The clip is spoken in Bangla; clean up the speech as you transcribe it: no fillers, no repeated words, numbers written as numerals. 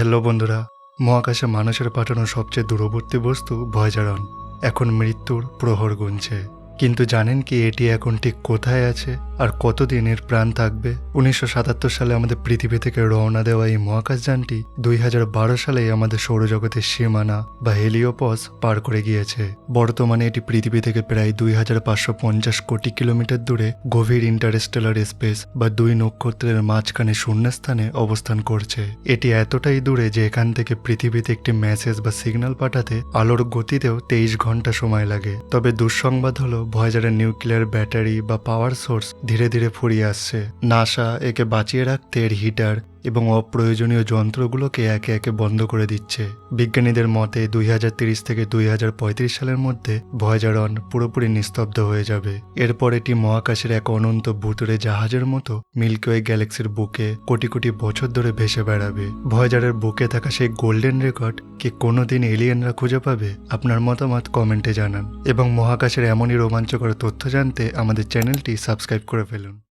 হ্যালো বন্ধুরা, মহাকাশে মানুষের পাঠানো সবচেয়ে দূরবর্তী বস্তু ভয়েজার-1 এখন মৃত্যুর প্রহর গুনছে। কিন্তু জানেন কি এটি এখন ঠিক কোথায় আছে আর কতদিন এর প্রাণ থাকবে? 1977 সালে আমাদের পৃথিবী থেকে রওনা দেওয়া এই মহাকাশযানটি 2012 সালে আমাদের সৌরজগতের সীমানা বা হেলিওপস পার করে গিয়েছে। বর্তমানে এটি পৃথিবী থেকে প্রায় 2550 কোটি কিলোমিটার দূরে গভীর ইন্টারস্টেলার স্পেস বা দুই নক্ষত্রের মাঝখানে শূন্যস্থানে অবস্থান করছে। এটি এতটাই দূরে যে এখান থেকে পৃথিবীতে একটি মেসেজ বা সিগন্যাল পাঠাতে আলোর গতিতেও 23 ঘন্টা সময় লাগে। তবে দুঃসংবাদ হলো ভয়েজারের নিউক্লিয়ার ব্যাটারি বা পাওয়ার সোর্স ধীরে ধীরে ফুরিয়ে আসছে। নাসা একে বাঁচিয়ে রাখতে এর হিটার এবং অপ্রয়োজনীয় যন্ত্রগুলোকে একে একে বন্ধ করে দিচ্ছে। বিজ্ঞানীদের মতে 2030 থেকে 2035 সালের মধ্যে ভয়েজার-1 পুরোপুরি নিস্তব্ধ হয়ে যাবে। এরপর এটি মহাকাশের এক অনন্ত ভুতুড়ে জাহাজের মতো মিল্কি ওয়ে গ্যালাক্সির বুকে কোটি কোটি বছর ধরে ভেসে বেড়াবে। ভয়েজারের বুকে থাকা সেই গোল্ডেন রেকর্ড কি কোনোদিন এলিয়েনরা খুঁজে পাবে? আপনার মতামত কমেন্টে জানান এবং মহাকাশের এমনই রোমাঞ্চকর তথ্য জানতে আমাদের চ্যানেলটি সাবস্ক্রাইব করে ফেলুন।